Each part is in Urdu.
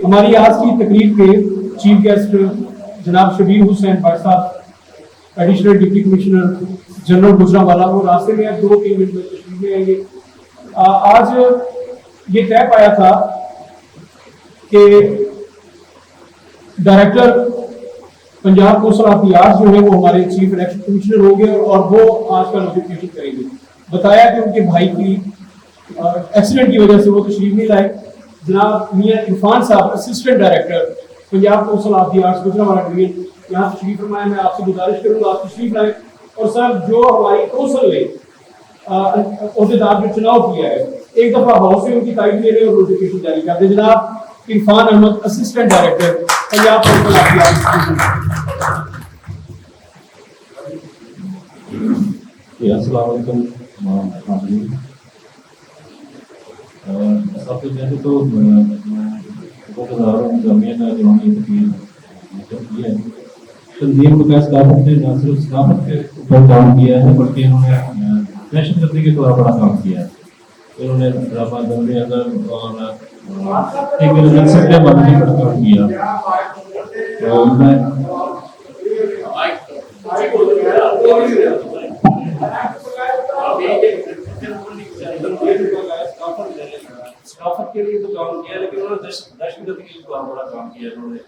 ہماری آج کی تقریب کے چیف گیسٹ جناب شبیر حسین بٹ صاحب additional deputy commissioner general Gujranwala, وہ راستے میں 2-3 منٹ میں تشریف لے آئیں گے۔ آج یہ طے پایا تھا کہ director Punjab council of the arts جو ہے وہ ہمارے چیف الیکشن کمشنر ہوں گے اور وہ آج کا نوٹیفکیشن کریں گے۔ بتایا کہ ان کے بھائی کی ایکسیڈنٹ کی وجہ سے وہ تشریف نہیں لائے۔ جناب میاں عرفان صاحب assistant director Punjab council of the arts Gujranwala division یہاں تشریف فرمائے۔ میں آپ سے گزارش کروں گا آپ تشریف لائیں، اور سر جو ہماری کونسل نے عہدیدار جو چناؤ کیا ہے ایک دفعہ ہاؤس سے ان کی تائید لے رہے اور نوٹیفکیشن جاری کر دیں۔ جناب Irfan Ahmed assistant director Punjab council of the arts. السلام علیکم ناظرین۔ سب سے پہلے تو بہت ہزاروں انتظامیہ کا جو ہم نے تقریر کی ہے، تنظیم کو ثقافت نے نہ صرف ثقافت کے اوپر کام کیا ہے بلکہ انہوں نے دہشت گردی کے طور بڑا کام کیا ہے۔ انہوں نے ڈرامہ دنگے اندر اور ایک سکتے بننے کا کام کیا۔ تو میں ثقافت کے لیے تو کام کیا، لیکن انہوں نے دہشت گردی کے لیے بڑا کام کیا۔ انہوں نے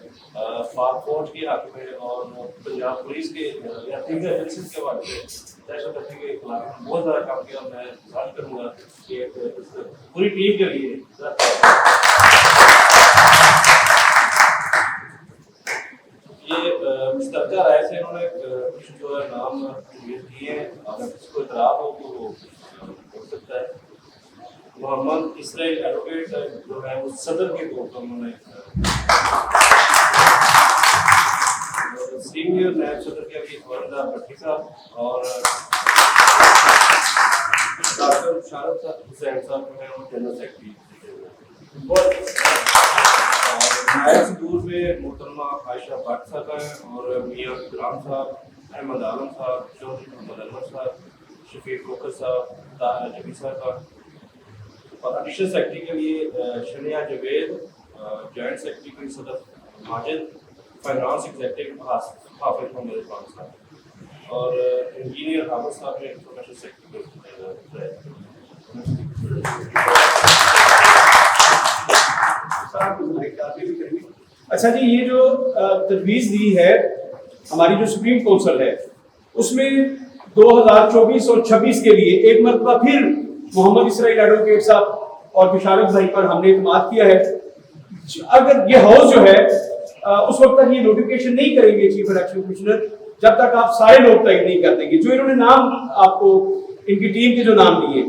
پاک فوج کے حق میں اور پنجاب پولیس کے یا دیگر ایجنسیز کے حوالے سے دہشت گردی کے خلاف بہت زیادہ کام کیا۔ میں گزارش کروں گا کہ پوری ٹیم کے لیے یہ مشترکہ رائے سے انہوں نے کچھ جو ہے نام دیے ہیں، اگر کسی کو اعتراض ہو تو وہ ہو سکتا ہے۔ محمد اسرائیل ایڈوکیٹ جو ہے وہ صدر کے طور پر انہوں نے سینئر نائب صدر کے ابھی وردہ بھٹی صاحب اور ڈاکٹر شارف حسین صاحب جو ہیں وہ جنرل سیکرٹری، نائب صدور میں محترمہ عائشہ بٹ صاحب ہیں اور میاں اکرام صاحب، احمد عالم صاحب، چودھری محمد انور صاحب، شفیق کوکر صاحب، طاہر جبی صاحب، اور ایڈیشنل سیکرٹری کے لیے شنیا جاوید، جوائنٹ سیکرٹری کے لیے صدر ماجد، فائنانس ایگزیکٹو حافظ محمد عرفان صاحب اور انجینئر حافظ صاحب نے انفارمیشن سیکرٹری کے۔ اچھا جی، یہ جو تجویز دی ہے ہماری جو سپریم کونسل ہے اس میں 2024 اور 26 کے لیے ایک مرتبہ پھر محمد اسرائیل ایڈوکیٹ صاحب اور بشارت بھائی پر ہم نے اعتماد کیا ہے۔ اگر یہ ہاؤس جو ہے اس وقت تک یہ نوٹیفکیشن نہیں کریں گے چیف الیکشن کمشنر جب تک آپ سارے لوگ تائید نہیں کر دیں گے۔ جو انہوں نے نام آپ کو ان کی ٹیم کے جو نام دیے،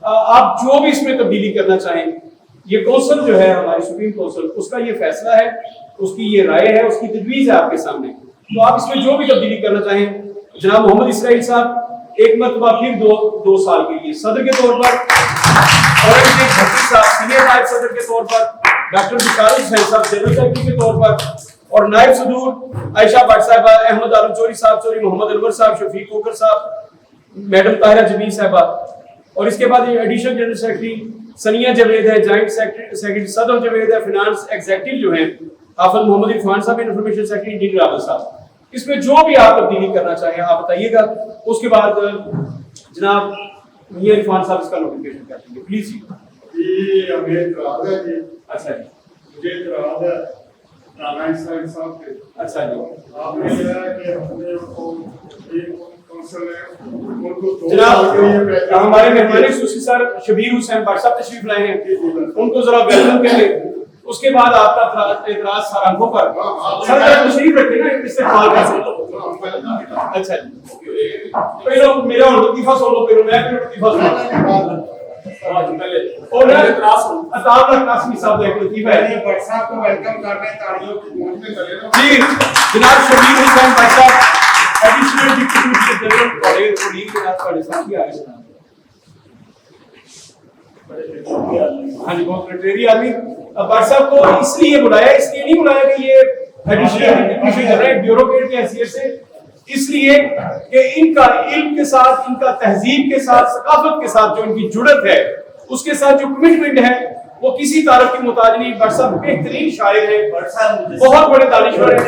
آپ جو بھی اس میں تبدیلی کرنا چاہیں، یہ کونسل جو ہے ہماری سپریم کونسل اس کا یہ فیصلہ ہے، اس کی یہ رائے ہے، اس کی تجویز ہے آپ کے سامنے۔ تو آپ اس میں جو بھی تبدیلی کرنا چاہیں، جناب محمد اسرائیل صاحب ایک مرتبہ پھر دو سال کے لیے صدر کے طور پر، اورنگزیب بھٹی صاحب سینئر نائب صدر کے طور پر، ڈاکٹر بشارت حسین صاحب جنرل سیکرٹری کے طور پر، اور نائب صدور عائشہ بٹ صاحبہ، احمد عالم چوری صاحب، چوری محمد انور صاحب، شفیق کوکر صاحب، میڈم طاہرہ جبی صاحبہ، اور اس کے بعد ایڈیشنل جنرل سیکرٹری سنیا جاوید ہے، جوائنٹ سیکرٹری صدر جاوید ہے، فائنانس ایگزیکٹو جو ہیں حافظ محمد عرفان صاحب، انفارمیشن سیکرٹری انجینئر عابد صاحب۔ اس میں جو بھی آپ تبدیلی کرنا چاہیں آپ بتائیے گا، اس کے بعد جناب میاں عرفان صاحب اس کا نوٹیفکیشن کر دیں گے، پلیز جی۔ ہمیں اعتراض ہے جی، اچھا جی، مجھے اعتراض ہے رانا اسرائیل صاحب پہ۔ اچھا جی، آپ نے کہا کہ ہم نے ان کو ایک کونسل ہے ان کو جناب ہمارے مہمان خصوصی سر شبیر حسین بٹ صاحب تشریف لائے ہیں، ان کو ذرا ویلکم کہہ لیں، اس کے بعد آپ کا اعتراض سارنگوں پر سر تشریف رکھیں نا استقبال کر سکتے۔ اچھا جی، پہلے میرا لطیفہ سنو، پھر میں لطیفہ سنوں اور اطاب قاسمی صاحب ایک لطیفہ ہے بٹ صاحب کو ویلکم کرنے تالیوں کی گونج میں کرے نا جی۔ جناب شبیر حسین بٹ صاحب additional deputy commissioner general college police کے نام پر ساتھی آئے ہیں۔ ہاں جی، بہت لٹریری آدمی۔ بٹ صاحب کو اس لیے بلایا، اس لیے نہیں بلایا کہ یہ additional deputy commissioner general bureaucrat کی حیثیت سے، اس لیے کہ ان کا علم کے ساتھ، ان کا تہذیب کے ساتھ، ثقافت کے ساتھ جو ان کی جڑت ہے، اس کے ساتھ جو کمٹمنٹ ہے وہ کسی تعارف کی محتاج نہیں. بٹ صاحب بہترین شاعر ہیں, بہت بڑے دانشور ہیں.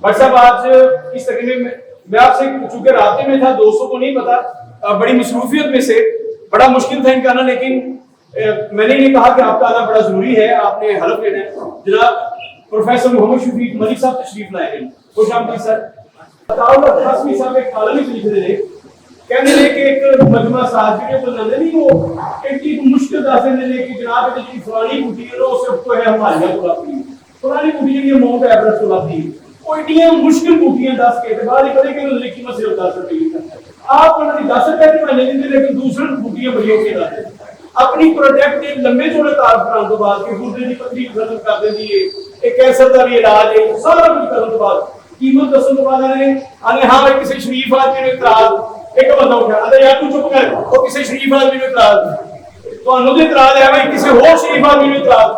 بٹ صاحب آج اس تقریب میں آپ سے چونکہ رابطے میں تھا, دوستوں کو نہیں پتا, بڑی مصروفیت میں سے بڑا مشکل تھا ان کا آنا, لیکن میں نے یہ کہا کہ آپ کا آنا بڑا ضروری ہے, آپ نے حلف لینا ہے. جناب پروفیسر محمد شفیق ملک صاحب تشریف لائے ہیں. خوش آمدید سر. خاصمی صاحب ایک کالمی سے لکھ رہے کہنے لے کہ ایک مجمع ساتھ تو نہ نہیں وہ ایک مشکل داسے نے لے کہ جناب کی فلانی بوٹی ہے وہ صرف تو ہے ہماری گلاتی ہے, فلانی بوٹی ہے یہ ماؤنٹ ایوریسٹ گلاتی ہے, وہ اتنی مشکل بوٹیاں 10 کے اعتبار نہیں کرے کہ لکھی میں صرف 10 روپے آپ انہوں نے 10 روپے کے مہینے دیں, لیکن دوسرے بوٹیاں بڑی ہو کے لاتے اپنی پروجیکٹ کے لمبے چوڑے تعارف کرانے تو بعد کہ گردے کی پتلی ختم کر دیں دیے, ایک کینسر کا بھی علاج ہے, سارا کچھ کرنے تو بعد قیمت دسن تو بعد آنے ہاں بھائی کسی شریف آدمی نے اعتراض ایک بندہ اٹھا ارے یار تو چپ کر, وہ کسی شریف آدمی نے اعتراض تو انہوں نے اعتراض ہے بھائی کسی اور شریف آدمی نے اعتراض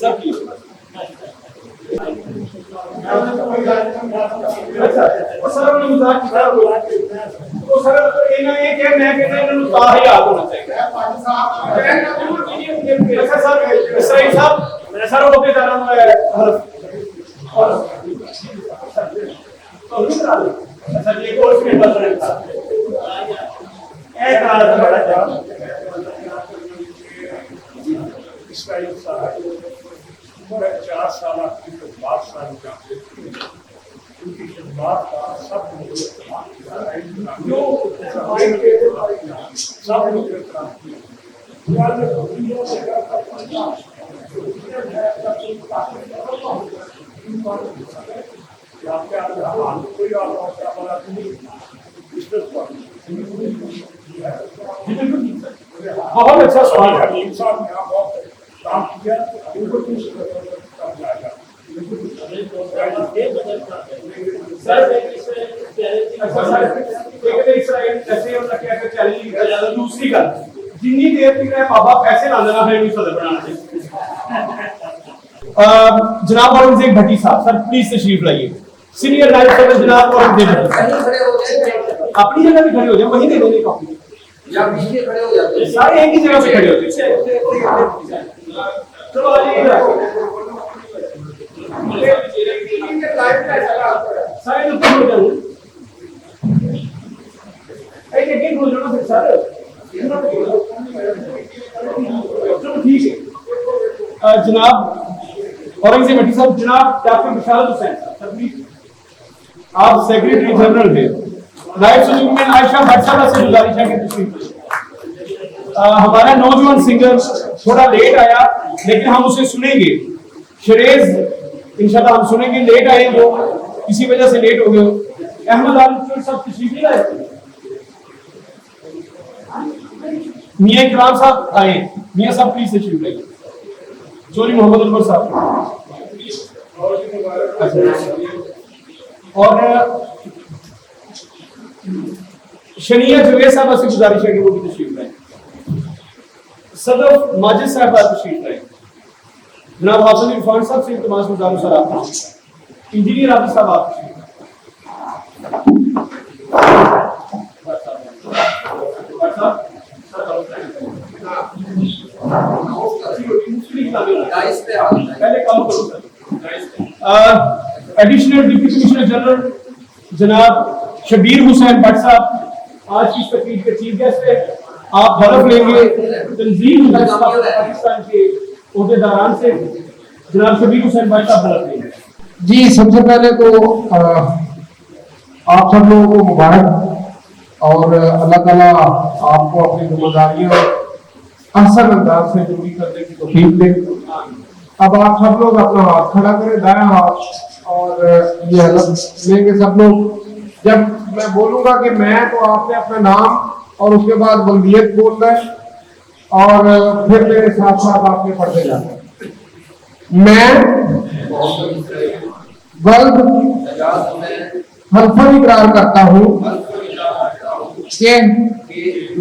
سب کی سر انہوں نے مزاق کیا تو سر انہوں نے کہ میں کہتا ہے انہوں تاہ یاد ہونا چاہیے. اچھا سر اسرائیل صاحب سر وہ کے جانا ہوا ہے اور اچھا یہ کورس میں بس رہا تھا ایک آدھ بڑا جان اسرائیل صاحب 4 سال کی خدمات سال جاتے ان کی خدمات کا سب بہت اچھا سوال ہے. کام کیا دوسری گل جنی دیر تک بابا پیسے لانا ہے صدر بنانا چاہیے. جناب اورنگزیب بھٹی صاحب سر پلیز تشریف لائیے. سینئر نائب صدر جناب اورنگزیب بھٹی اپنی جگہ بھی کھڑے ہو جائیں, وہیں دے دیں گے کافی یا پیچھے کھڑے ہو جاتے ہیں, سارے ایک ہی جگہ پہ کھڑے ہوتے ہیں. چلو آجائیے سارے اوپر ہو جاؤں ایک ایک ہو جانا پھر سر چلو ٹھیک ہے. جناب اورنگزیب بھٹی صاحب, جناب ڈاکٹر بشارت حسین صاحب آپ سیکریٹری جنرل ہیں. نائب صدور میں عائشہ بھٹ صاحبہ سے گزارش ہے کہ تشریف ہمارا نوجوان سنگر تھوڑا لیٹ آیا لیکن ہم اسے سنیں گے. شریز انشاءاللہ ہم سنیں گے, لیٹ آئے وہ کسی وجہ سے لیٹ ہو گئے. احمد عالم صاحب تشریف نہیں لائے, میاں اکرام صاحب آئے, میاں صاحب پلیز تشریف لائیے. چوری محمد انور صاحب اور شنیہ جوید صاحب سے گزارش ہے کہ وہ بھی تشریف لائیں. صدف ماجد صاحب تشریف لائیں. جناب حافظ عرفان صاحب سے التماس گزار سر آپ انجینئر عابد صاحب آپ ایڈیشنل ڈپٹی کمشنر جنرل جناب شبیر حسین بٹ صاحب آج کی تقریب کے چیف گیسٹ ہے. آپ حلف لیں گے تنظیم پاکستان کے عہدیداران سے. جناب شبیر حسین بٹ صاحب حلف لیں گے. جی سب سے پہلے تو آپ سب لوگوں کو مبارک اور اللہ تعالیٰ آپ کو اپنی ذمہ داریوں احسن انداز سے پوری کرنے کی توفیق دے. اب آپ سب لوگ اپنا ہاتھ کھڑا کریں, دائیں ہاتھ, اور یہ حلف لیں گے سب لوگ. جب میں بولوں گا کہ میں, تو آپ نے اپنا نام اور اس کے بعد بلدیت بولنا ہے اور پھر میرے ساتھ ساتھ آپ نے پڑھتے جانا ہے. میں بلد حلفاً اقرار کرتا ہوں کہ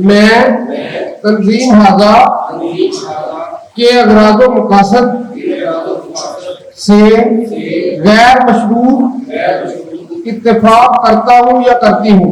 میں تنظیم ہاذا کے اغراض و مقاصد سے غیر مشروع اتفاق کرتا ہوں یا کرتی ہوں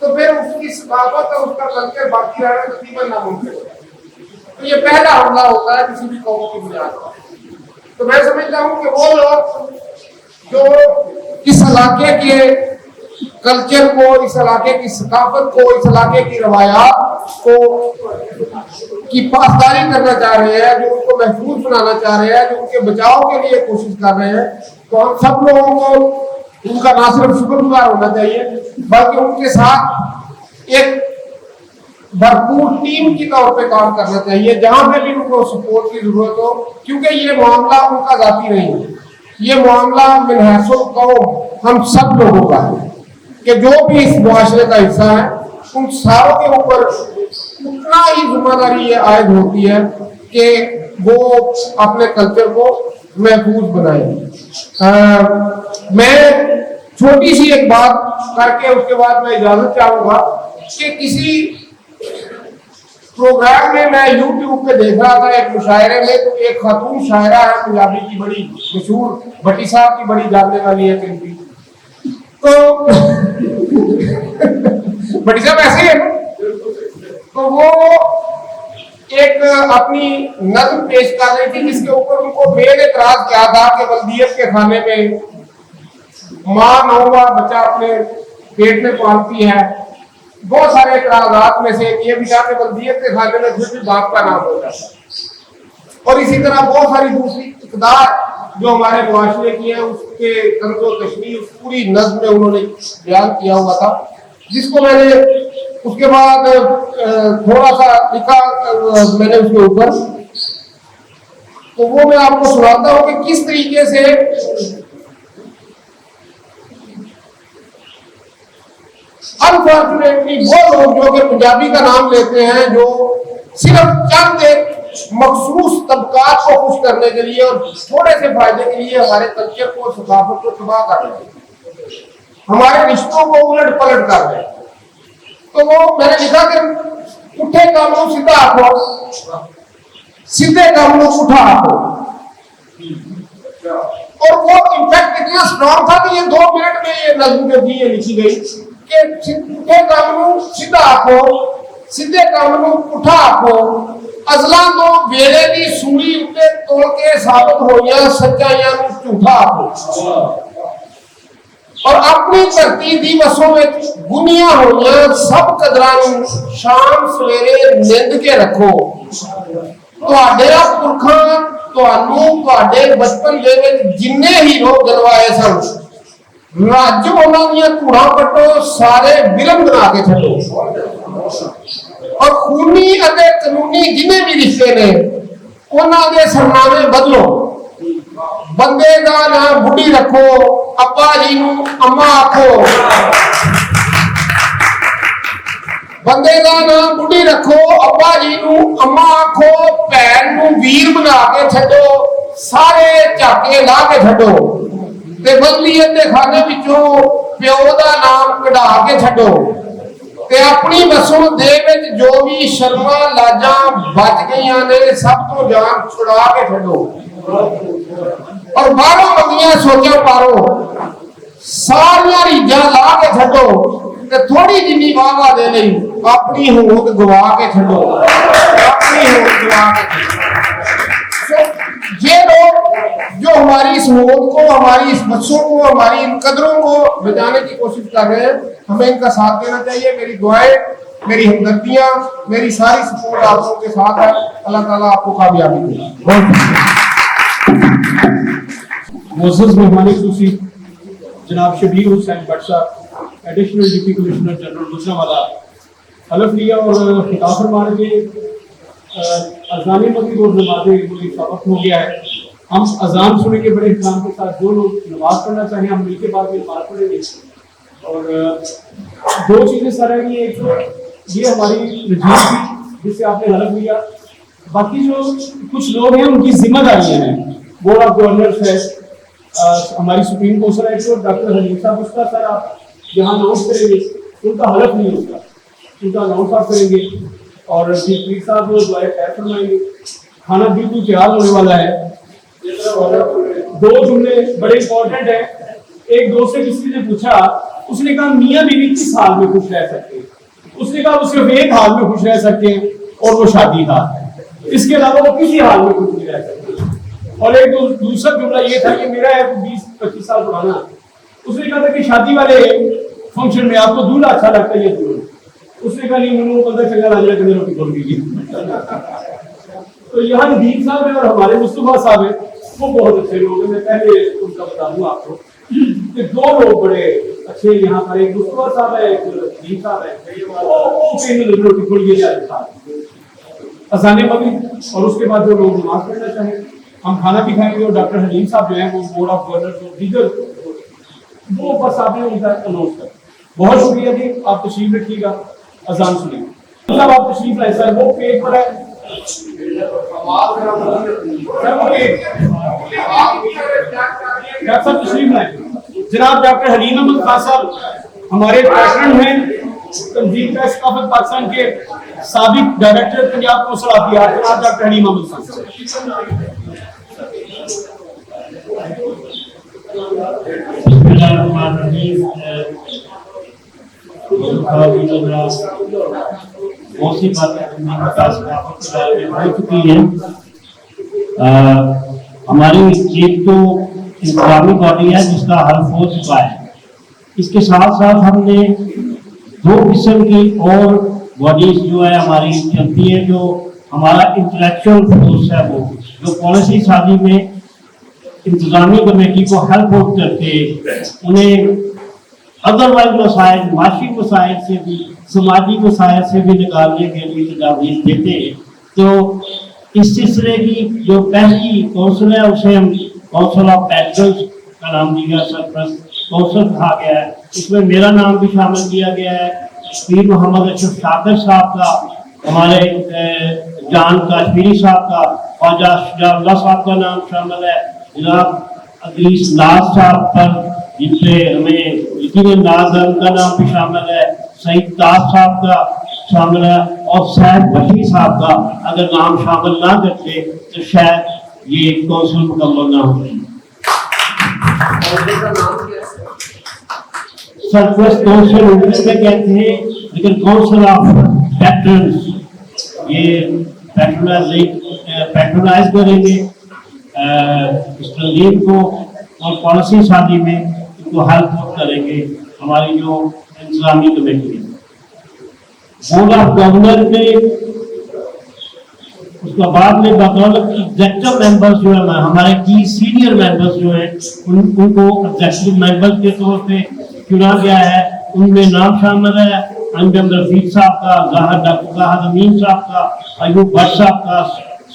تو پھر اس کی ثقافت اور اس کا کلچر باقی رہنا تقریباً ناممکن ہوتا ہے. تو یہ پہلا حملہ ہوتا ہے کسی بھی قوم کی بنیاد پر. تو میں سمجھتا ہوں کہ وہ لوگ جو اس علاقے کے کلچر کو, اس علاقے کی ثقافت کو, اس علاقے کی روایات کو کی پاسداری کرنا چاہ رہے ہیں, جو ان کو محفوظ بنانا چاہ رہے ہیں, جو ان کے بچاؤ کے لیے کوشش کر رہے ہیں, تو ہم سب لوگوں کو ان کا نہ صرف شکر گزار ہونا چاہیے بلکہ ان کے ساتھ ایک بھرپور ٹیم کی طور پہ کام کرنا چاہیے جہاں پہ بھی ان کو سپورٹ کی ضرورت ہو, کیونکہ یہ معاملہ ان کا ذاتی نہیں ہے, یہ معاملہ من حیث القوم ہم سب لوگوں کا ہے کہ جو بھی اس معاشرے کا حصہ ہے ان ساروں کے اوپر اتنا ہی ذمہ داری یہ عائد ہوتی ہے کہ وہ اپنے کلچر کو محفوظ بنائیں. میں چھوٹی سی ایک بات کر کے اس کے بعد میں اجازت چاہوں گا کہ کسی پروگرام میں یوٹیوب پہ دیکھ رہا تھا ایک مشاعرے میں, تو ایک خاتون شاعرہ ہے پنجابی کی, بڑی مشہور, بھٹی صاحب کی بڑی جاننے والی ہے کنٹی, تو بھٹی صاحب ایسے ہے, تو وہ ایک اپنی نظم پیش کر رہی تھی جس کے اوپر ان کو بے اعتراض کیا تھا کہ بلدیت کے کھانے میں ماں نوواں بچہ اپنے پیٹ میں پالتی ہے. بہت سارے اعتراضات میں سے یہ بھی تھا کہ بلدیت کے کھانے میں پھر بھی باپ کا نام ہوتا ہے, اور اسی طرح بہت ساری دوسری اقدار جو ہمارے معاشرے کی ہیں اس کے طرز و تشریح اس پوری نظم میں انہوں نے بیان کیا ہوا تھا, جس کو میں نے اس کے بعد تھوڑا سا لکھا میں نے اس کے اوپر, تو وہ میں آپ کو سناتا ہوں کہ کس طریقے سے انفارچونیٹلی وہ لوگ جو کہ پنجابی کا نام لیتے ہیں, جو صرف چند ایک مخصوص طبقات کو خوش کرنے کے لیے اور تھوڑے سے فائدے کے لیے ہمارے کلچر کو, ثقافت کو تباہ کر رہے ہیں, ہمارے رشتوں کو الٹ پلٹ کر رہے ہیں. تو وہ میں نے لکھا کہ اٹھے کاموں سیدھا آکو, سیدھے کاموں اٹھا آکو, اور وہ انفیکٹ اتنا اسٹرانگ تھا کہ یہ 2 منٹ میں یہ نظم جو تھی یہ لکھی گئی کہ اٹھے کاموں سیدھا آکو, سیدھے کاموں اٹھا آکو, ازلاں تو ویلے دی سوئی اتے توڑ کے ثابت ہوئیاں سچائیاں جھوٹا آکو, اور اپنی دھرتی دی وسوں میں گنیاں ہوئیاں سب قدران شام سویرے نیند کے رکھو. تواڈے پرکھاں تانوں تواڈے بچپن دے وچ جننے ہیرو جلوائے سن, رج انہاں دیاں دھوڑاں پٹو, سارے ویلن بنا کے چھڈو, اور خونی اتے قانونی جنہیں بھی رشتے نے انہاں دے سرنامے بدلو. بندے دا نام بڈھی رکھو, ابا جی نو اما آکھو, بندے دا نام بڈھی رکھو, ابا جی نو اما آکھو, بھین نو ویر بنا کے چھڈو, سارے جھاکے لا کے چھڈو, تے بلدیت دے کھانے وچوں پیو دا نام کڈا کے چھڈو, تے اپنی وسوں دے وچ جو بھی شرما لاجاں بچ گئیاں نے سب تو جان چھڑا کے چھڈو, اور باہروں منگیاں سوچاں پارو, ساریاں ریجاں لا کے چھڈو, تے تھوڑی جنی واہ دے لئی اپنی ہوند گوا کے چھڈو, اپنی ہوند گوا کے چھڈو. یہ لوگ جو ہماری اس ہوند کو, ہماری اس بچوں کو, ہماری ان قدروں کو بچانے کی کوشش کر رہے ہیں, ہمیں ان کا ساتھ دینا چاہیے. میری دعائیں, میری ہمدردیاں, میری ساری سپورٹ آپ لوگوں کے ساتھ ہے. اللہ تعالیٰ آپ کو کامیابی دے. معزز مہمان خصوصی جناب شبیر حسین بٹ صاحب, additional deputy commissioner general Gujranwala, حلف لیا اور خطاب فرمانے کے اذان مغرب اور نماز مغرب کا وقت ہو گیا ہے. ہم اذان سنیں گے بڑے احترام کے ساتھ, جو لوگ نماز پڑھنا چاہیں ہم مل کے بعد میں نماز پڑھیں گے. اور 2 چیزیں سر ہیں, ایک تو یہ ہماری رجحان تھی جس سے آپ نے حلف لیا, باقی جو کچھ لوگ ہیں ان کی ذمہ داریاں ہیں, بورڈ آف گورنرس ہے, ہماری سپریم کونسل ہے ڈاکٹر حلیم صاحب, اس کا سر آپ یہاں اناؤنس کریں گے, ان کا حلف نہیں ہوگا, ان کا اناؤنس آپ کریں گے, اور پیر صاحب وہ دعائیں خیر فرمائیں گے. کھانا بالکل تیار ہونے والا ہے. اور 2 جملے بڑے امپورٹنٹ ہیں. ایک دوست سے کسی نے پوچھا اس نے کہا میاں بیوی کس حال میں خوش رہ سکتے ہیں؟ اس نے کہا وہ صرف ایک حال میں خوش رہ سکتے ہیں اور وہ شادی حال ہے، اس کے علاوہ وہ کسی حال میں خوش نہیں رہ سکتے۔ اور ایک دوسرا جملہ یہ تھا کہ میرا ہے 20-25 سال پرانا، اس نے کہا تھا کہ شادی والے فنکشن میں آپ کو دولہا اچھا لگتا ہے یا دولہن؟ اس نے کہا نہیں منو بندہ چنگا راجا کے روٹی کھول دیجیے۔ تو یہاں ندیم صاحب ہیں اور ہمارے مصطفیٰ صاحب ہیں، وہ بہت اچھے لوگ ہیں۔ میں پہلے ان کا بتا دوں آپ کو کہ دو لوگ بڑے اچھے یہاں پر، ایک مصطفیٰ صاحب ہے، ایک ندیم صاحب ہے، وہ روٹی کھول کے جاتے اذان مغرب اور اس کے بعد جو لوگ نماز پڑھنا چاہیں ہم کھانا بھی کھائیں گے۔ اور ڈاکٹر حلیم صاحب جو ہیں وہ بورڈ آف گورنرز اور دیگر وہ بس آپ نے ان کا اناؤنس کر۔ بہت شکریہ جی، آپ تشریف رکھیے گا، اذان سنیں گے۔ جب آپ تشریف لائے سر وہ پیج پر ہے ڈاکٹر صاحب تشریف لائیں۔ جناب ڈاکٹر حلیم احمد خان صاحب ہمارے پریزیڈنٹ ہیں تنظیم کا ثقافت پاکستان کے سابق director Punjab council of the art جناب ڈاکٹر حلیم احمد خان صاحب۔ بسم اللہ الرحمن الرحیم۔ بہت سی باتیں ہو چکی ہیں۔ ہماری ایک تو انتظامی باڈی ہے جس کا حلف ہو چکا ہے، اس کے ساتھ ساتھ ہم نے دو قسم کی اور باڈیز جو ہے ہماری چلتی ہے، جو ہمارا انٹلیکچوئل فورس ہے، وہ جو پالیسی سازی میں انتظامی کمیٹی کو ہیلپ آؤٹ کرتے انہیں ادروائز مسائل، معاشی مسائل سے بھی، سماجی مسائل سے بھی نکالنے کے لیے تجاویز دیتے ہیں۔ تو اس سلسلے کی جو پہلی کونسل ہے اسے ہم کونسل آف پیٹرنز کا نام دیا، سرپرست کونسل کہا گیا ہے۔ اس میں میرا نام بھی شامل کیا گیا ہے، پیر محمد اشرف شاکر صاحب کا، ہمارے جان کاشمیری صاحب کا، خواجہ شجاع اللہ صاحب کا نام شامل ہے، جناب ادریس ناز صاحب پر جن سے ہمیں یقیناً ناز کا نام بھی شامل ہے، سعید تاج صاحب کا شامل ہے، اور سید بشیر صاحب کا اگر نام شامل نہ کرتے تو شاید یہ کونسل مکمل نہ ہوتی۔ سرپرست کونسل اردو میں کہتے ہیں، لیکن کونسل آف پیٹرنز یہ پیٹرنائز کریں گے اس تنظیم کو اور پالیسی سازی میں ان کو ہیلپ کریں گے۔ ہماری جو انتظامی کمیٹی ہے، بورڈ آف گورنر نے اس کا بعد میں بطور ایگزیکٹو ممبرز جو ہیں ہمارے کی سینئر ممبرز جو ہیں ان کو ایگزیکٹو ممبر کے طور پہ چنا گیا ہے۔ ان میں نام شامل ہے انجم رفیق صاحب کا، ڈاکٹر زاہد امین صاحب کا، ایوب بٹ صاحب کا،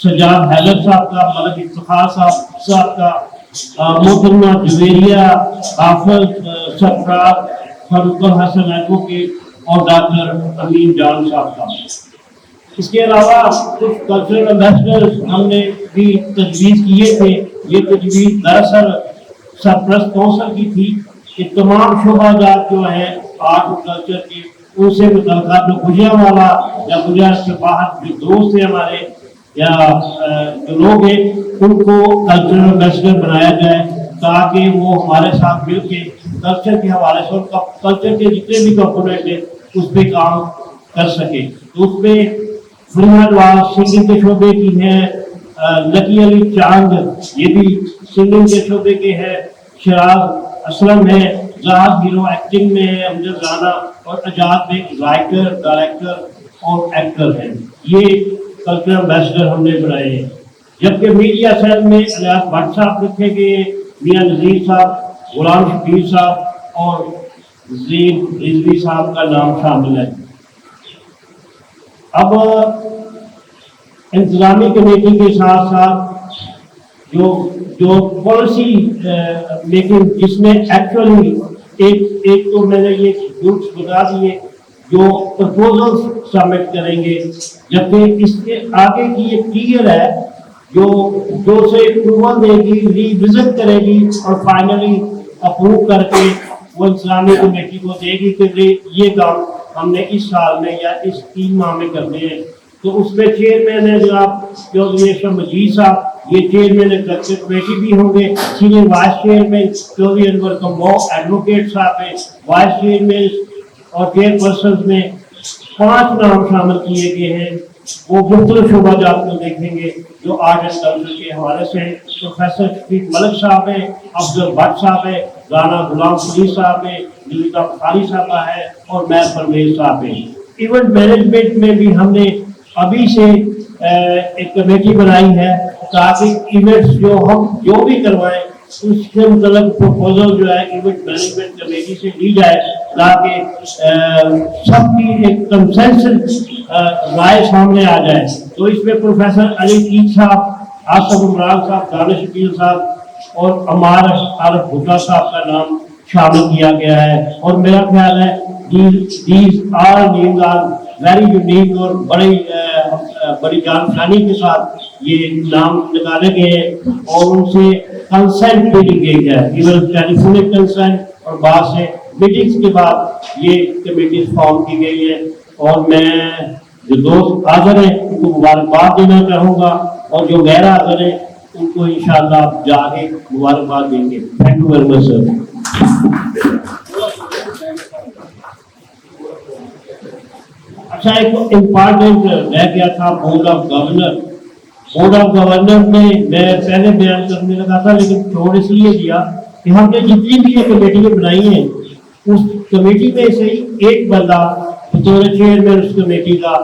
سجاد حیدر صاحب کا، ملک افتخار صاحب کا، محترمہ جویریہ، حافظ سرفراز، فاروق الحسن ایڈوکیٹ اور ڈاکٹر امین جان صاحب کا۔ اس کے علاوہ کچھ کلچرل ایمبیسڈرز ہم نے بھی تجویز کیے تھے۔ یہ تجویز دراصل سرپرست کونسل کی تھی کہ تمام شعبہ جات جو ہیں آرٹ اور کلچر کے ان سے متعلقہ جو گجرانوالہ یا گجرات سے باہر جو دوست ہیں ہمارے یا جو لوگ ہیں ان کو کلچرل ایمبیسڈر بنایا جائے تاکہ وہ ہمارے ساتھ مل کے کلچر کے حوالے سے کلچر کے جتنے بھی کمپوننٹ ہیں اس پہ کام کر سکے۔ تو اس میں فریحان واز سنگنگ کے شعبے کی ہیں، لکی علی چاند یہ بھی سنگنگ کے شعبے کے ہیں، شراز اسلم ہے، زاہد ہیرو ایکٹنگ میں ہے، امجد رانا اور اجاد میں رائٹر، ڈائریکٹر اور ایکٹر ہیں۔ یہ کلچرل ایمبیسڈر ہم نے بنائے ہیں۔ جبکہ میڈیا سیل میں الیاس بٹ صاحب رکھے گئے، میاں نذیر صاحب، غلام شبیر صاحب اور زین رضوی صاحب کا نام شامل ہے۔ اب انتظامی کمیٹی کے ساتھ ساتھ جو پالیسی میکنگ جس میں ایکچولی ایک تو میں نے یہ گروپس بتا دیے جو پرپوزلز سبمٹ کریں گے، جبکہ اس کے آگے کی یہ کلیئر ہے جو سے اپروول دے گی، ریویژن کرے گی اور فائنلی اپروو کر کے وہ انتظامی کمیٹی کو دے گی کہ یہ کام ہم نے اس سال میں یا اس 3 ماہ میں کرنے ہیں۔ تو اس میں چیئرمین ہے جناب چودھری اشرف مجید صاحب، یہ چیئرمین ایگزیکٹو کمیٹی بھی ہوں گے، سینئر وائس چیئرمین چودھری انور کمبو ایڈوکیٹ صاحب ہیں، وائس چیئرمین اور چیئر پرسنز میں 5 نام شامل کیے گئے ہیں۔ وہ مختلف شعبہ جات کو دیکھیں گے جو آرٹ اینڈ کلچر کے حوالے سے ہیں۔ پروفیسر شفیق ملک صاحب ہیں، افضل بٹ صاحب ہیں، رانا غلام فرید صاحب ہیں، نویتا بخاری صاحبہ ہے اور میں پرویز صاحب ہیں۔ ایونٹ مینجمنٹ میں بھی ہم نے ابھی سے ایک کمیٹی بنائی ہے تاکہ ایونٹس جو بھی کروائیں اس سے متعلق پروپوزل جو ہے ایونٹ مینجمنٹ کمیٹی سے لی جائے تاکہ سب کی ایک کنسنسس رائے سامنے آ جائے۔ تو اس میں پروفیسر علی عید صاحب، آصف عمران صاحب، دانش شکیل صاحب اور عمار عارف بھٹا صاحب کا نام شامل کیا گیا ہے، اور میرا خیال ہے these all names are very unique اور بڑی جان پہچانی کے ساتھ یہ نام نکالے گئے ہیں اور ان سے کنسنٹ بھی لی گئی ہے، ایون ٹیلیفونک کنسنٹ، اور بعد سے میٹنگز کے بعد یہ کمیٹیز فارم کی گئی ہیں۔ اور میں جو دوست حاضر ہیں ان کو مبارکباد دینا چاہوں گا، اور جو غیر حاضر ہیں ان کو انشاءاللہ آپ جا کے مبارکباد دیں گے۔ تھینک یو ویری مچ سر۔ اچھا، ایک امپارٹنٹ رہ گیا تھا board of governor. Board of governor میں پہلے بیان کرنے لگا تھا لیکن چھوڑ اس لیے دیا کہ ہم نے جتنی بھی یہ کمیٹیاں بنائی ہیں اس کمیٹی میں سے ایک بندہ بطور چیئرمین اس کمیٹی کا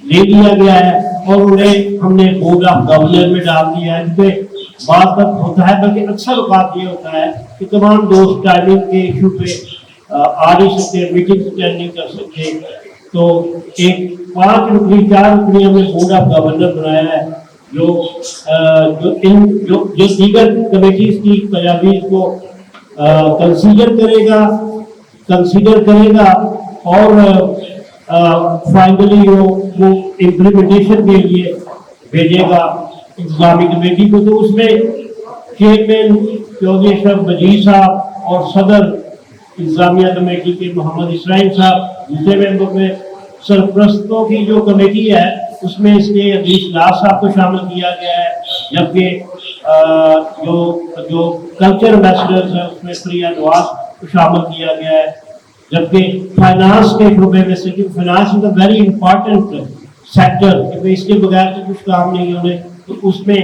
لے لیا گیا ہے اور انہیں ہم نے بورڈ آف گورنر میں ڈال دیا ہے۔ اس پہ بات تک ہوتا ہے، بلکہ اکثر اوقات یہ ہوتا ہے کہ تمام دوست ٹائمنگ کے ایشو پہ آ نہیں سکتے، میٹنگ اٹینڈ نہیں کر سکتے، تو ایک 5 رکنی 4 رکنی ہم نے بورڈ آف گورنر بنایا ہے جو دیگر کمیٹیز کی تجاویز کو کنسیڈر کرے گا اور فائنلی وہ امپلیمنٹیشن کے لیے بھیجے گا انتظامی کمیٹی کو۔ تو اس میں چیئرمین چودھری اشرف مجید صاحب اور صدر انتظامیہ کمیٹی کے محمد اسرائیل صاحب دوسرے ممبر میں، سرپرستوں کی جو کمیٹی ہے اس میں اس کے عزیز ناز صاحب کو شامل کیا گیا ہے، جبکہ جو کلچر ایمبیسڈرز ہیں اس میں پریا نواز کو شامل کیا گیا ہے، جبکہ فائنانس کے شعبے میں سے، کیونکہ finance is a very important sector, کیونکہ اس کے بغیر تو کچھ کام نہیں ہونے، تو اس میں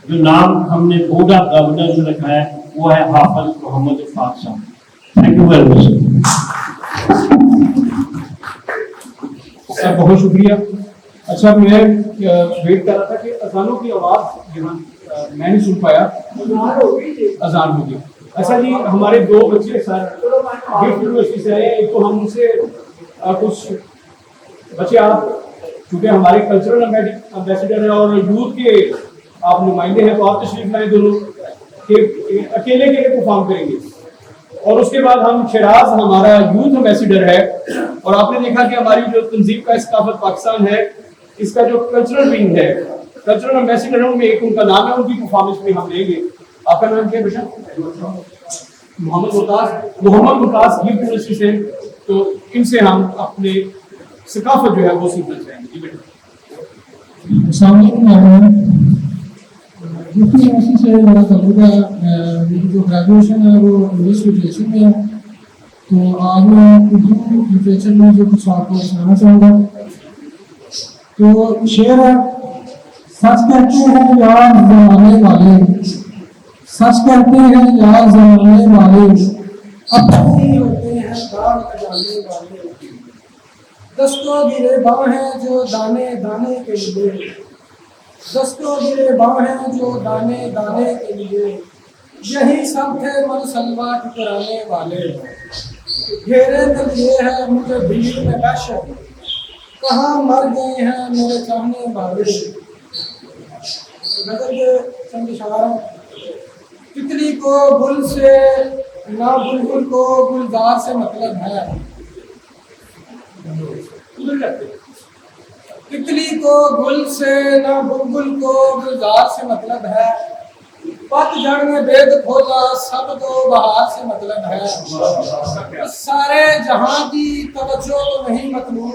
جو نام ہم نے بورڈ آف گورنر میں رکھا ہے وہ ہے حافظ محمد افاق صاحب۔ تھینک یو ویری مچ سر، بہت شکریہ۔ اچھا، میں ویٹ کر رہا تھا کہ اذانوں کی آواز یہاں میں نہیں سن پایا، اذان ہوگی۔ اچھا جی، ہمارے 2 بچے سر گفٹ یونیورسٹی سے آئے، ایک تو ہم ان سے کچھ بچے، آپ چونکہ ہمارے کلچرل امبیسڈر ہیں اور یوتھ کے آپ نمائندے ہیں، تو آپ تشریف لائیں دونوں کہ اکیلے پرفارم کریں گے، اور اس کے بعد ہم شیراز ہمارا یوتھ امبیسڈر ہے، اور آپ نے دیکھا کہ ہماری جو تنظیم کا ثقافت پاکستان ہے اس کا جو کلچرل ونگ ہے، کلچرل امبیسڈروں میں ایک ان کا نام ہے، ان کی پرفارمنس بھی ہم لیں گے۔ آپ کا نام کیا ہے بیٹا؟ محمد ممتاز گفٹ یونیورسٹی سے، تو ان سے ہم اپنے ثقافت جو ہے وہ سیکھنا چاہیں گے۔ جی بیٹا۔ السلام علیکم۔ گفٹ یونیورسٹی سے میرا تعلق ہے، میری جو گریجویشن ہے وہ انگلش لٹریچر میں ہے، تو آج میں اردو لٹریچر میں جو کچھ آپ کو سنانا چاہوں گا۔ تو شعر ہے: سچ کہتے ہیں یار زمانے والے، سچ کہتے ہیں یار زمانے والے، اپنے ہوتے ہیں داغ لگانے والے، دستوں گرے باں ہیں جو دانے دانے کے لیے، دستوں گرے باں ہیں جو دانے دانے کے لیے، یہی سب تھے منصلوہ ٹکرانے والے، گھیرے دل یہ ہے مجھے بھیڑ میں دہشت، کہاں مر گئے ہیں میرے چاہنے والے۔ غزل کے چند اشعار ہیں: تتلی کو گل سے نہ بلبل کو گلزار سے مطلب ہے، تتلی کو گل سے نہ بلبل کو گلزار سے مطلب ہے، پت جھڑ میں بیگ کھولا سب کو بہار سے مطلب ہے، سارے جہاں کی توجہ تو نہیں مطلوب،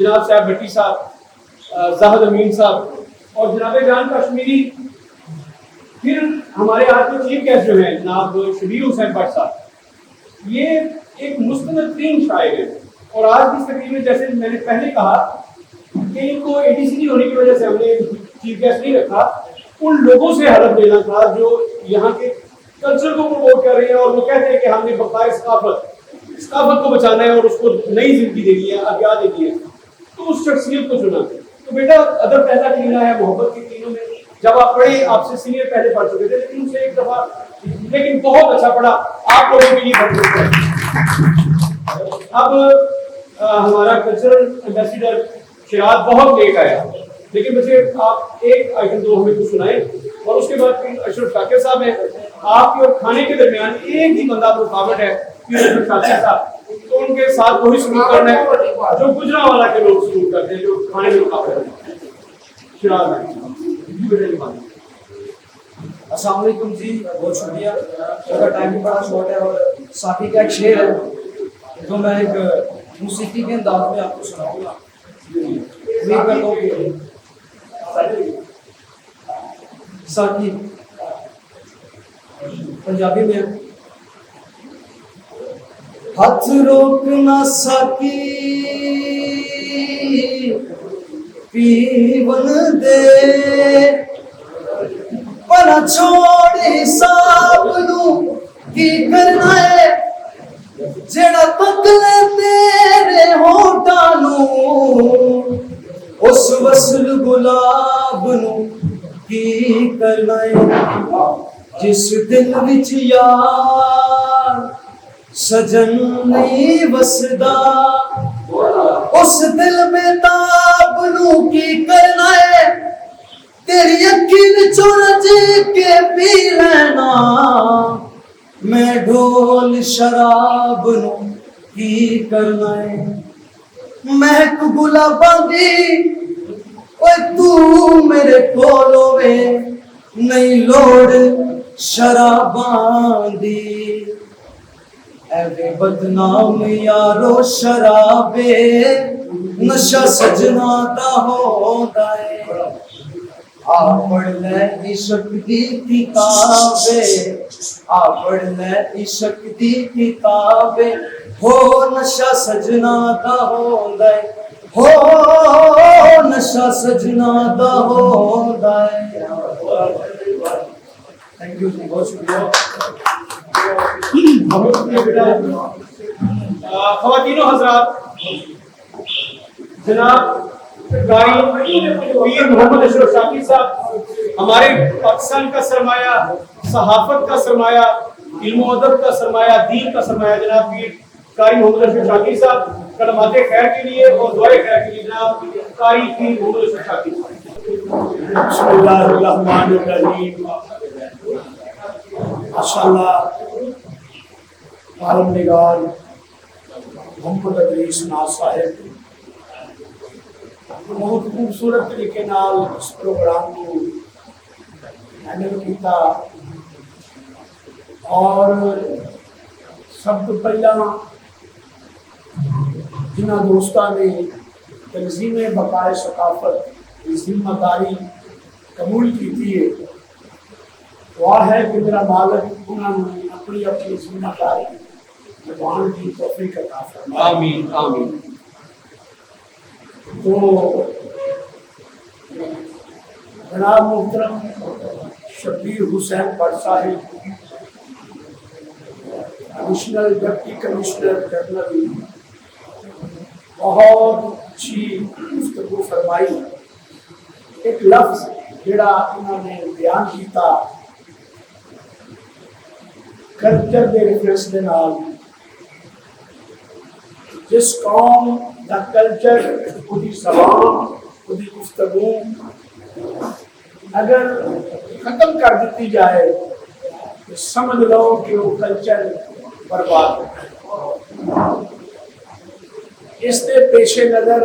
جناب صاحب بھٹی صاحب، زاہد امین صاحب اور جناب جان کشمیری. پھر ہمارے ہاتھ میں چیف گیسٹ جو ہیں جناب شبیر حسین بٹ صاحب، یہ ایک مستند ترین شاعر ہے. اور آج کی تقریب میں جیسے میں نے پہلے کہا کہ ان کو ADC نہیں ہونے کی وجہ سے ہم نے چیف گیسٹ نہیں رکھا، ان لوگوں سے حلف لینا تھا جو یہاں کے کلچر کو پروموٹ کر رہے ہیں اور وہ کہتے ہیں کہ ہم نے بقائے ثقافت کو بچانا ہے اور اس کو نئی زندگی دینی ہے، احیا دینی ہے. تو اس شخصیت کو چنا. تو بیٹا ادب پہلا کلمہ ہے محبت کے تینوں میں. جب آپ پڑھے، آپ سے سینئر پہلے پڑھ چکے تھے لیکن ان سے ایک دفعہ، لیکن بہت اچھا پڑھا آپ لوگوں کے لیے بہت ہے. اب ہمارا کلچرل ایمبیسیڈر شیراز بہت لیٹ آیا، لیکن مجھے آپ ایک آئٹم دو ہمیں کچھ سنائیں اور اس کے بعد پھر اشرف شاکر صاحب ہیں. آپ کے اور کھانے کے درمیان ایک ہی بندہ رکاوٹ ہے، پھر اشرف شاکر صاحب. تو ان کے ساتھ وہی سلوک کرنا ہے جو گجرانوالہ کے لوگ سلوک کرتے ہیں، جو کھانے میں رکاوٹ ہے. شیراز السلام علیکم جی، بہت شکریہ. میرا ٹائم بھی بڑا شارٹ ہے اور ساتھی کا ایک شعر ہے جو میں ایک موسیقی کے انداز میں آپ کو سناؤں گا. امید کرتا ہوں کہ ساتھی پنجابی میں ہاتھ روکنا ساکی پیون دے پر چھوڑ حساب نو کی کرنا ہے جڑا پکلے تیرے ہونٹاں نو اس وصل گلاب نو کی کرنا ہے جس دل وچ یار سجن نہیں وسدا اس دل میں تاب نو کی کرنا ہے تیری اکھی چرج کے پی لینا میں ڈھول شراب نو کی کرنا ہے مہک گلاباں دی اوے تو میرے کول ہوے نہیں لوڑ شراباں دی اے بدنام یارو شرابے نشہ سجنا دا ہوندا ہے آ پڑھ لے عشق دی کتابے آ پڑھ لے عشق دی کتابے ہو نشہ سجنا دا ہوندا ہے ہو نشہ سجنا دا ہوندا ہے. تھینک یو جی، بہت شکریہ. خواتین و حضرات، جناب قاری پیر محمد اشرف شاکر صاحب ہمارے پاکستان کا سرمایہ، صحافت کا سرمایہ، علم و ادب کا سرمایہ، دین کا سرمایہ. جناب پیر قاری محمد اشرف شاکر صاحب کلمات خیر کے لیے اور دعائے خیر کے لیے جناب قاری پیر محمد اشرف شاکر صاحب. بسم اللہ الرحمن الرحیم. ماشاءاللہ عالم نگار محمد ادریس ناز صاحب بہت خوبصورت طریقے نال اس پروگرام کو ہینڈل کیتا اور سب تو پہلا جنہ دوستاں نے تنظیم بقائے ثقافت کی ذمہ داری قبول کی ہے، دعا ہے کہ میرا مالک انہوں نے اپنی اپنی ذمہ داری نبھانے کی توفیق عطا فرمائے. آمین آمین. تو جناب محترم شبیر حسین بٹ صاحب ایڈیشنل ڈپٹی کمشنر جنرل بہت اچھی گفتگو فرمائی. ایک لفظ جڑا انہوں نے بیان کیتا کلچر کے ریفرنس کے نال، جس قوم کا کلچر، وہی زبان، وہی گفتگو اگر ختم کر دیتی جائے تو سمجھ لو کہ وہ کلچر برباد ہے. اس کے پیش نظر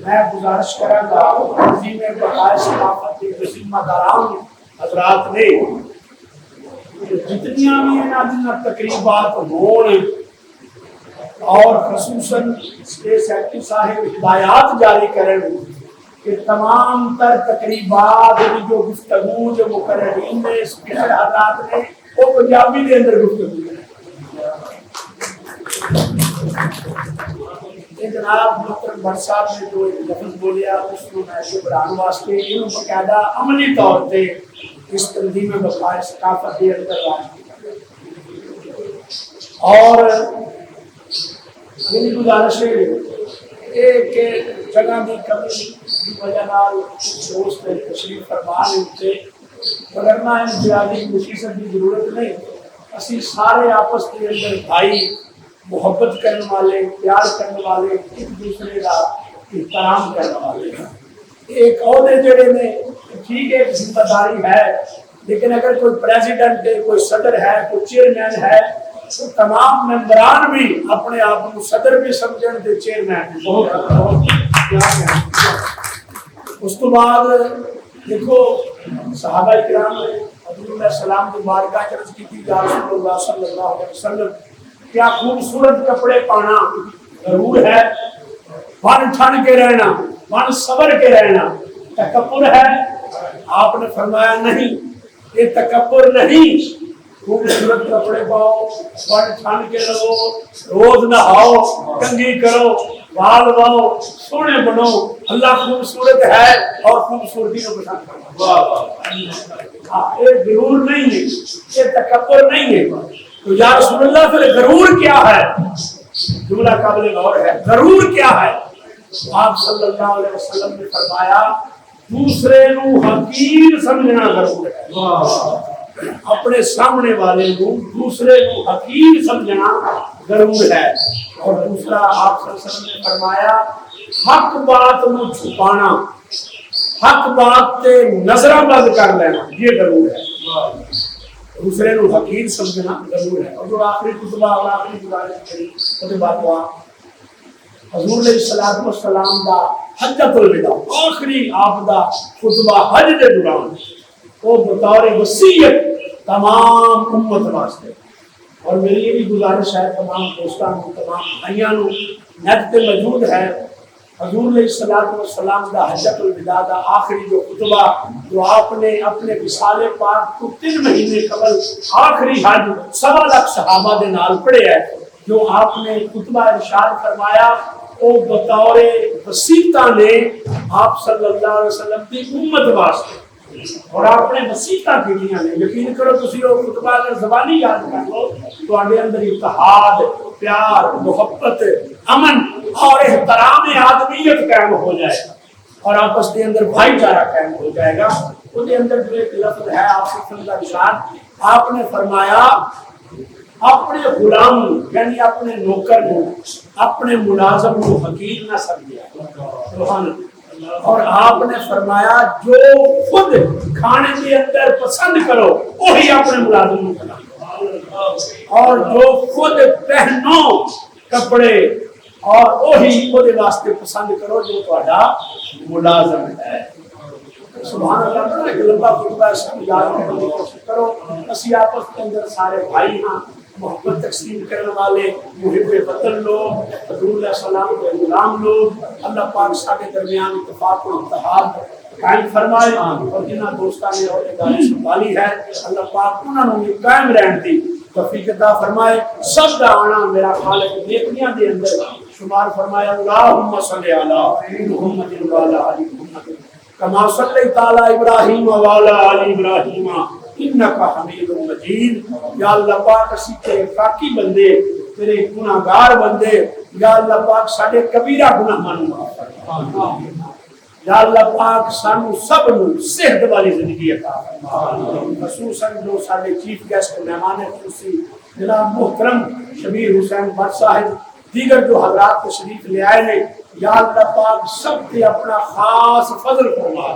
میں گزارش کروں گا تنظیم بقائے ثقافت کے ذمہ داران حضرات نے جتنیاں بھی انہاں تقریبات ہون اور خصوصاً اسٹیٹ سیکرٹری صاحب ہدایات جاری کریں کہ تمام تر تقریبات جو گفتگو جو مقررین نے اسپیکر حضرات نے وہ پنجابی کے اندر گفتگو ہے. جناب محترم بٹ صاحب نے جو ایک لفظ بولیا اس کو میں بڑھانے واسطے انہوں باقاعدہ عملی طور پہ اس تنظیم بقائے ثقافت کے اندر اور میری گزارش ہے کہ جگہ کی کمی کی وجہ دوست تشریف فرما ہوتے وغیرہ انفرادی مشیصت کی ضرورت نہیں. اسی سارے آپس کے اندر بھائی محبت کرنے والے پیار کرنے والے ایک دوسرے کا احترام کرنے والے ایک عہدے جڑے نے ٹھیک ہے ذمہ داری ہے لیکن اگر کوئی پریزیڈنٹ ہے کوئی صدر ہے کوئی چیئرمین ہے تو تمام ممبران بھی اپنے آپ کو صدر بھی سمجھن دے چیئرمین بہت اس تو بعد دیکھو صحابہ کرام نے حضور علیہ السلام کی بارگاہ عرض کی تھی یا رسول اللہ صلی اللہ علیہ وسلم کیا خوبصورت کپڑے پانا ضرور ہے بن ٹھن کے رہنا بن صبر کے رہنا تکبر ہے؟ آپ نے فرمایا نہیں یہ تکبر نہیں. خوبصورت کپڑے پاؤ بن ٹھن کے رہو روز نہاؤ کنگھی کرو بال باؤ سونے بنو اللہ خوبصورت ہے اور خوبصورتی کو پسند کرتا ہے. یہ غرور نہیں ہے یہ تکبر نہیں ہے. تو یا رسول اللہ پھر غرور کیا ہے؟ جملہ قابل غور ہے. غرور کیا ہے؟ آپ صلی اللہ علیہ وسلم نے فرمایا دوسرے نو حقیر سمجھنا غرور ہے. اپنے سامنے والے کو دوسرے کو حقیر سمجھنا غرور ہے. اور دوسرا آپ صلی اللہ علیہ وسلم نے فرمایا حق بات نو چھپانا حق بات تے نظرہ بند کر لینا یہ غرور ہے. دوسرے نو حقیر سمجھنا ضرور ہے. اور جو آخری خطبہ اور آخری گزارش کری وہ بات ہوا حضور علیہ الصلوۃ والسلام دا حجۃ الوداع آخری آپ دا خطبہ حج دے دوران وہ بطور وصیت تمام امت واسطے. اور میری یہ بھی گزارش ہے تمام دوستاں کو تمام بھائیاں کو نیٹ پہ موجود ہے حضور علیہ الصلوۃ والسلام دا حجۃ الوداع دا آخری جو خطبہ جو آپ نے اپنے وصال پاک کو 3 مہینے قبل آخری حج 1.25 لاکھ صحابہ دے نال پڑھے ہے جو آپ نے خطبہ ارشاد فرمایا وہ بطور وصیتہ نے آپ صلی اللہ علیہ وسلم کی امت واسطے اور آپ نے وصیتہ کیتیاں نے. یقین کرو تسی وہ خطبہ اگر زبانی یاد کر لو تو آگے اندر اتحاد پیار محبت امن اور احترام آدمیت قائم ہو جائے گا اور آپس کے اندر بھائی چارہ قائم ہو جائے گا. اس کے اندر جو ایک لفظ ہے آپ سے سمجھا ارشاد آپ نے فرمایا اپنے غلام یعنی اپنے نوکر کو اپنے ملازم کو حقیر نہ سمجھے. سبحان اللہ. اور آپ نے فرمایا جو خود کھانے کے اندر پسند کرو وہی اپنے ملازم کو کھلاؤ اور جو خود پہنو کپڑے اور وہی خود واسطے پسند کرو جو تہاڈا ملازم ہے. سبحان اللہ. بڑا ایک لمبا خطبہ ہے سب یاد کرنے کی کوشش کرو. اسی آپس کے اندر سارے بھائی ہاں محبت تقسیم کرنے والے محب وطن لوگ حضور علیہ السلام کے غلام لوگ اللہ پاک سارے درمیان اتفاق و اتحاد قائم فرمائے اور جنہاں دوستاں نے عہدیداری سنبھالی ہے اللہ پاک انہوں نے قائم رہن دی توفیق عطا فرمائے. سب دا آنا میرا خالق نیکیاں دے اندر شمار فرمایا. اللہم صلی علی محمد وعلی آل محمد کما صلیت علی ابراہیم وعلی آل ابراہیم انکا حمید مجید. یا اللہ پاک اسی تیرے پاکی بندے تیرے گناہگار بندے یا اللہ پاک ساڈے کبیرہ گناہ مانو فرما. یا اللہ پاک سانو سب نو صحت والی زندگی عطا فرما. خصوصاً جو سارے چیف گیسٹ مہمان خصوصی جناب محترم شبیر حسین بٹ صاحب دیگر جو حضرات تشریف لے آئے نے یا اللہ پاک سب کے اپنا خاص فضل فرما.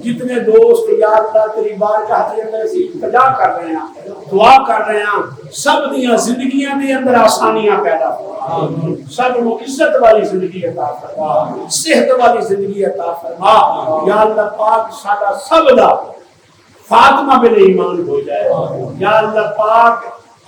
جتنے دوست یا اللہ تیری بارگاہ کے اندر اسی التجا کر رہے ہیں دعا کر رہے ہیں سب دیاں زندگیاں دے اندر آسانیاں پیدا فرما. سب کو عزت والی زندگی عطا فرما صحت والی زندگی عطا فرما. یا اللہ پاک سارا سب دا فاطمہ بن ایمان ہو جائے. یا اللہ پاک